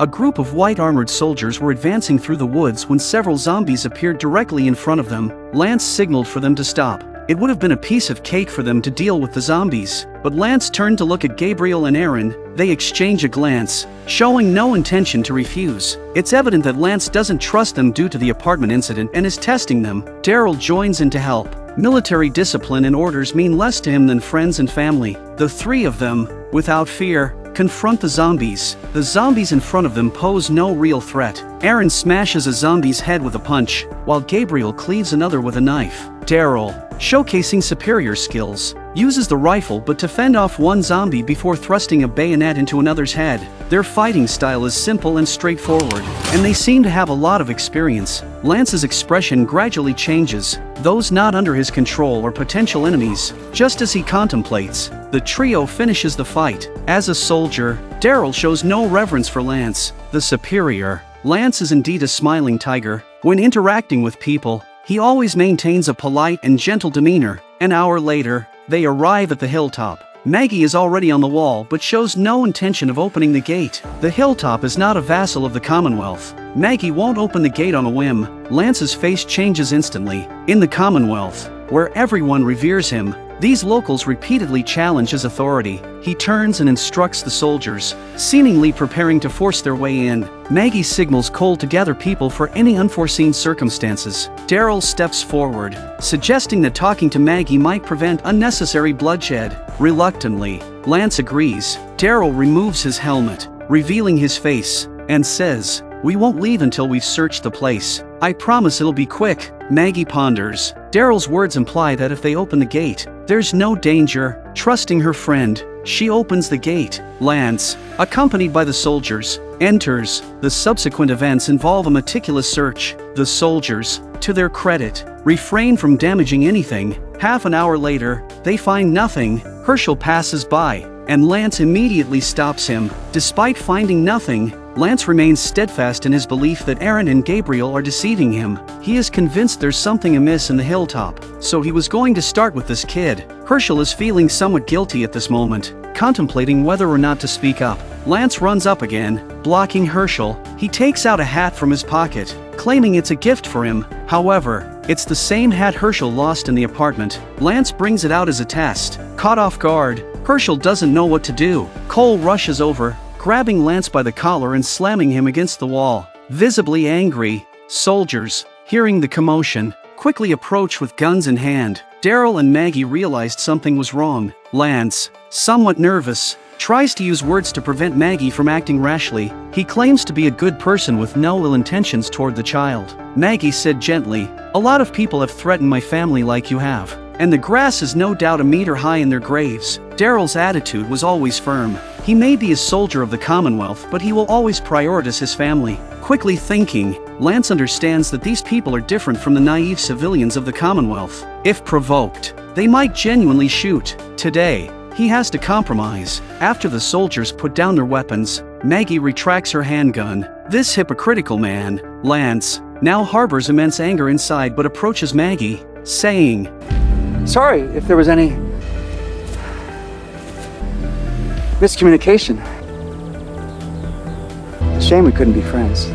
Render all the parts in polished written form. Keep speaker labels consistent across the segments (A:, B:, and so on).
A: A group of white armored soldiers were advancing through the woods when several zombies appeared directly in front of them. Lance signaled for them to stop. It would have been a piece of cake for them to deal with the zombies, but Lance turned to look at Gabriel and Aaron. They exchange a glance, showing no intention to refuse. It's evident that Lance doesn't trust them due to the apartment incident and is testing them. Daryl joins in to help. Military discipline and orders mean less to him than friends and family. The three of them, without fear, confront the zombies. The zombies in front of them pose no real threat. Aaron smashes a zombie's head with a punch, while Gabriel cleaves another with a knife. Daryl, showcasing superior skills, uses the rifle but to fend off one zombie before thrusting a bayonet into another's head. Their fighting style is simple and straightforward, and they seem to have a lot of experience. Lance's expression gradually changes. Those not under his control are potential enemies. Just as he contemplates, the trio finishes the fight. As a soldier, Daryl shows no reverence for Lance, the superior. Lance is indeed a smiling tiger. When interacting with people, he always maintains a polite and gentle demeanor. An hour later, they arrive at the Hilltop. Maggie is already on the wall but shows no intention of opening the gate. The Hilltop is not a vassal of the Commonwealth. Maggie won't open the gate on a whim. Lance's face changes instantly. In the Commonwealth, where everyone reveres him, these locals repeatedly challenge his authority. He turns and instructs the soldiers, seemingly preparing to force their way in. Maggie signals Cole to gather people for any unforeseen circumstances. Daryl steps forward, suggesting that talking to Maggie might prevent unnecessary bloodshed. Reluctantly, Lance agrees. Daryl removes his helmet, revealing his face, and says, "We won't leave until we've searched the place. I promise it'll be quick." Maggie ponders. Daryl's words imply that if they open the gate, there's no danger. Trusting her friend, she opens the gate. Lance, accompanied by the soldiers, enters. The subsequent events involve a meticulous search. The soldiers, to their credit, refrain from damaging anything. Half an hour later, they find nothing. Herschel passes by, and Lance immediately stops him. Despite finding nothing, Lance remains steadfast in his belief that Aaron and Gabriel are deceiving him. He is convinced there's something amiss in the Hilltop, so he was going to start with this kid. Herschel is feeling somewhat guilty at this moment, contemplating whether or not to speak up. Lance runs up again, blocking Herschel. He takes out a hat from his pocket, claiming it's a gift for him. However, it's the same hat Herschel lost in the apartment. Lance brings it out as a test. Caught off guard, Herschel doesn't know what to do. Cole rushes over, grabbing Lance by the collar and slamming him against the wall. Visibly angry, soldiers, hearing the commotion, quickly approach with guns in hand. Daryl and Maggie realized something was wrong. Lance, somewhat nervous, tries to use words to prevent Maggie from acting rashly. He claims to be a good person with no ill intentions toward the child. Maggie said gently, "A lot of people have threatened my family like you have, and the grass is no doubt a meter high in their graves." Daryl's attitude was always firm. He may be a soldier of the Commonwealth, but he will always prioritize his family. Quickly thinking, Lance understands that these people are different from the naive civilians of the Commonwealth. If provoked, they might genuinely shoot. Today, he has to compromise. After the soldiers put down their weapons, Maggie retracts her handgun. This hypocritical man, Lance, now harbors immense anger inside but approaches Maggie, saying,
B: "Sorry if there was any miscommunication. Shame we couldn't be friends."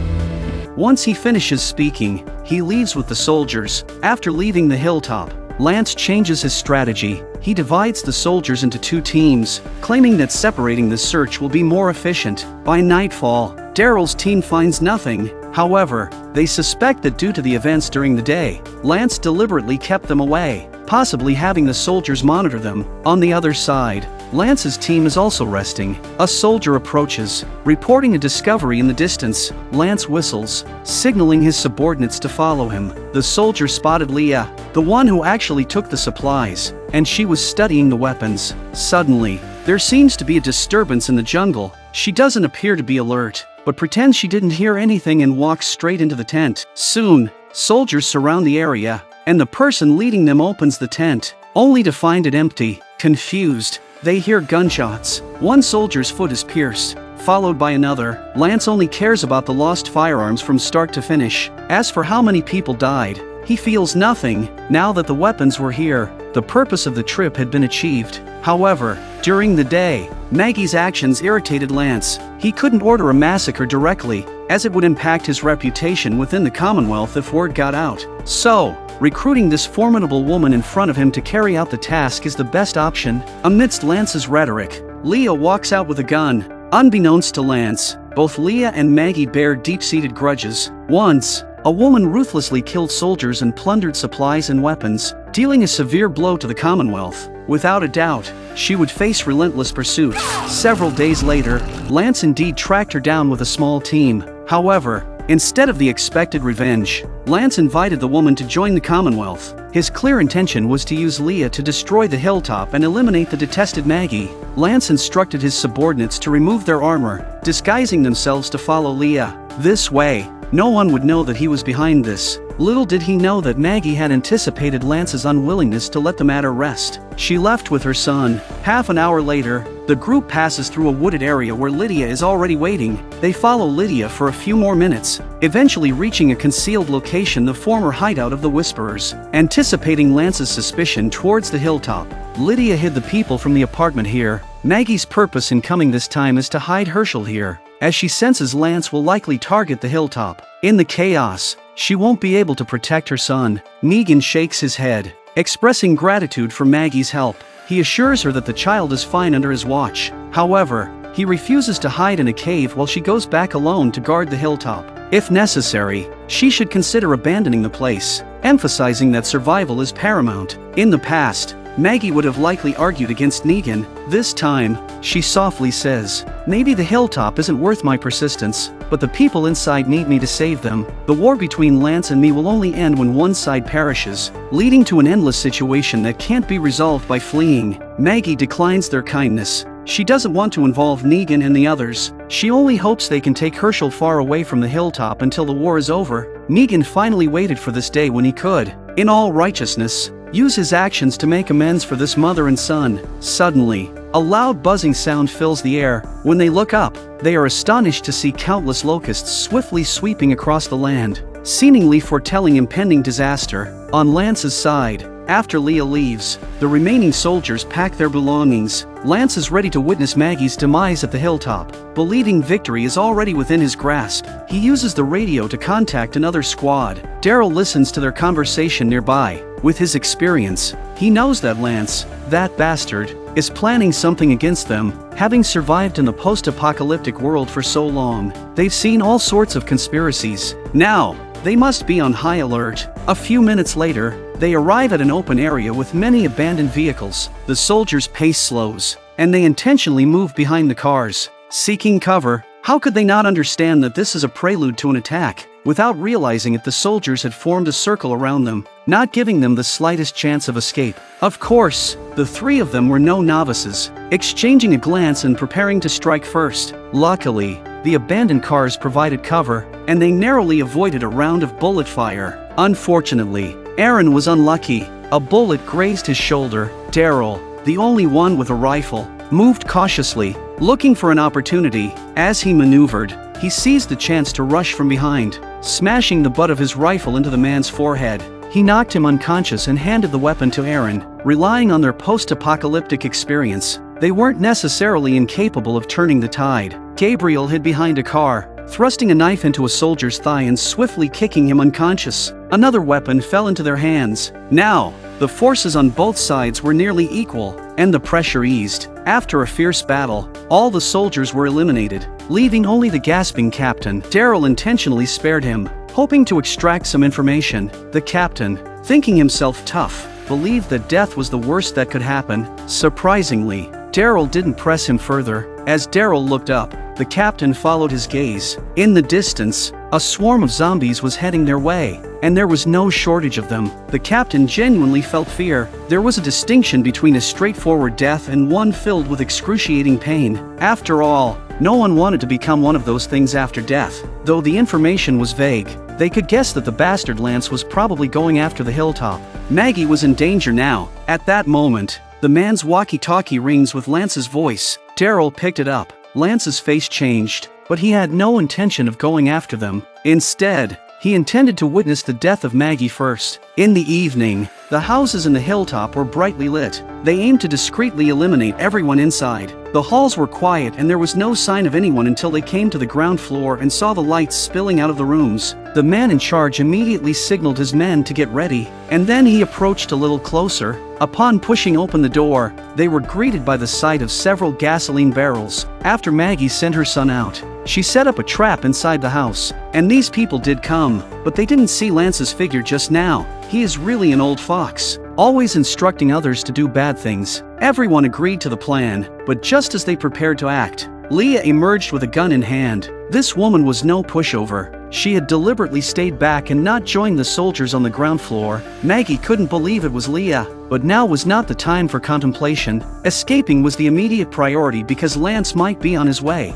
A: Once he finishes speaking, he leaves with the soldiers. After leaving the Hilltop, Lance changes his strategy. He divides the soldiers into two teams, claiming that separating the search will be more efficient. By nightfall, Daryl's team finds nothing. However, they suspect that due to the events during the day, Lance deliberately kept them away, possibly having the soldiers monitor them. On the other side, Lance's team is also resting. A soldier approaches, reporting a discovery in the distance. Lance whistles, signaling his subordinates to follow him. The soldier spotted Leah, the one who actually took the supplies, and she was studying the weapons. Suddenly, there seems to be a disturbance in the jungle. She doesn't appear to be alert, but pretends she didn't hear anything and walks straight into the tent. Soon, soldiers surround the area, and the person leading them opens the tent, only to find it empty. Confused, they hear gunshots. One soldier's foot is pierced, followed by another. Lance only cares about the lost firearms from start to finish. As for how many people died, he feels nothing. Now that the weapons were here, the purpose of the trip had been achieved. However, during the day, Maggie's actions irritated Lance. He couldn't order a massacre directly, as it would impact his reputation within the Commonwealth if word got out. So, recruiting this formidable woman in front of him to carry out the task is the best option. Amidst Lance's rhetoric, Leah walks out with a gun. Unbeknownst to Lance, both Leah and Maggie bear deep-seated grudges. Once, a woman ruthlessly killed soldiers and plundered supplies and weapons, dealing a severe blow to the Commonwealth. Without a doubt, she would face relentless pursuit. Several days later, Lance indeed tracked her down with a small team. However, instead of the expected revenge, Lance invited the woman to join the Commonwealth. His clear intention was to use Leah to destroy the Hilltop and eliminate the detested Maggie. Lance instructed his subordinates to remove their armor, disguising themselves to follow Leah. This way, no one would know that he was behind this. Little did he know that Maggie had anticipated Lance's unwillingness to let the matter rest. She left with her son. Half an hour later, the group passes through a wooded area where Lydia is already waiting. They follow Lydia for a few more minutes, eventually reaching a concealed location, the former hideout of the Whisperers. Anticipating Lance's suspicion towards the Hilltop, Lydia hid the people from the apartment here. Maggie's purpose in coming this time is to hide Herschel here, as she senses Lance will likely target the Hilltop. In the chaos, she won't be able to protect her son. Negan shakes his head, expressing gratitude for Maggie's help. He assures her that the child is fine under his watch. However, he refuses to hide in a cave while she goes back alone to guard the Hilltop. If necessary, she should consider abandoning the place, emphasizing that survival is paramount. In the past, Maggie would have likely argued against Negan. This time, she softly says, "Maybe the Hilltop isn't worth my persistence, but the people inside need me to save them. The war between Lance and me will only end when one side perishes, leading to an endless situation that can't be resolved by fleeing." Maggie declines their kindness. She doesn't want to involve Negan and the others. She only hopes they can take Herschel far away from the Hilltop until the war is over. Negan finally waited for this day when he could, in all righteousness, use his actions to make amends for this mother and son. Suddenly, a loud buzzing sound fills the air. When they look up, they are astonished to see countless locusts swiftly sweeping across the land, seemingly foretelling impending disaster. On Lance's side, after Leah leaves, the remaining soldiers pack their belongings. Lance is ready to witness Maggie's demise at the Hilltop. Believing victory is already within his grasp, he uses the radio to contact another squad. Daryl listens to their conversation nearby. With his experience, he knows that Lance, that bastard, is planning something against them. Having survived in the post-apocalyptic world for so long, they've seen all sorts of conspiracies. Now, they must be on high alert. A few minutes later, they arrive at an open area with many abandoned vehicles. The soldiers' pace slows, and they intentionally move behind the cars, seeking cover. How could they not understand that this is a prelude to an attack? Without realizing it, the soldiers had formed a circle around them, not giving them the slightest chance of escape. Of course, the three of them were no novices, exchanging a glance and preparing to strike first. Luckily, the abandoned cars provided cover, and they narrowly avoided a round of bullet fire. Unfortunately, Aaron was unlucky. A bullet grazed his shoulder. Daryl, the only one with a rifle, moved cautiously, looking for an opportunity. As he maneuvered, he seized the chance to rush from behind, smashing the butt of his rifle into the man's forehead. He knocked him unconscious and handed the weapon to Aaron. Relying on their post-apocalyptic experience, they weren't necessarily incapable of turning the tide. Gabriel hid behind a car, thrusting a knife into a soldier's thigh and swiftly kicking him unconscious. Another weapon fell into their hands. Now, the forces on both sides were nearly equal, and the pressure eased. After a fierce battle, all the soldiers were eliminated, leaving only the gasping captain. Daryl intentionally spared him, hoping to extract some information. The captain, thinking himself tough, believed that death was the worst that could happen. Surprisingly, Daryl didn't press him further. As Daryl looked up, the captain followed his gaze. In the distance, a swarm of zombies was heading their way, and there was no shortage of them. The captain genuinely felt fear. There was a distinction between a straightforward death and one filled with excruciating pain. After all, no one wanted to become one of those things after death. Though the information was vague, they could guess that the bastard Lance was probably going after the Hilltop. Maggie was in danger now. At that moment, the man's walkie-talkie rings with Lance's voice. Daryl picked it up. Lance's face changed, but he had no intention of going after them. Instead, He intended to witness the death of Maggie first. In the evening, the houses in the Hilltop were brightly lit. They aimed to discreetly eliminate everyone inside. The halls were quiet and there was no sign of anyone until they came to the ground floor and saw the lights spilling out of the rooms. The man in charge immediately signaled his men to get ready, and then he approached a little closer. Upon pushing open the door, they were greeted by the sight of several gasoline barrels. After Maggie sent her son out, she set up a trap inside the house, and these people did come, but they didn't see Lance's figure just now. He is really an old fox, always instructing others to do bad things. Everyone agreed to the plan, but just as they prepared to act, Leah emerged with a gun in hand. This woman was no pushover. She had deliberately stayed back and not joined the soldiers on the ground floor. Maggie couldn't believe it was Leah, but now was not the time for contemplation. Escaping was the immediate priority because Lance might be on his way.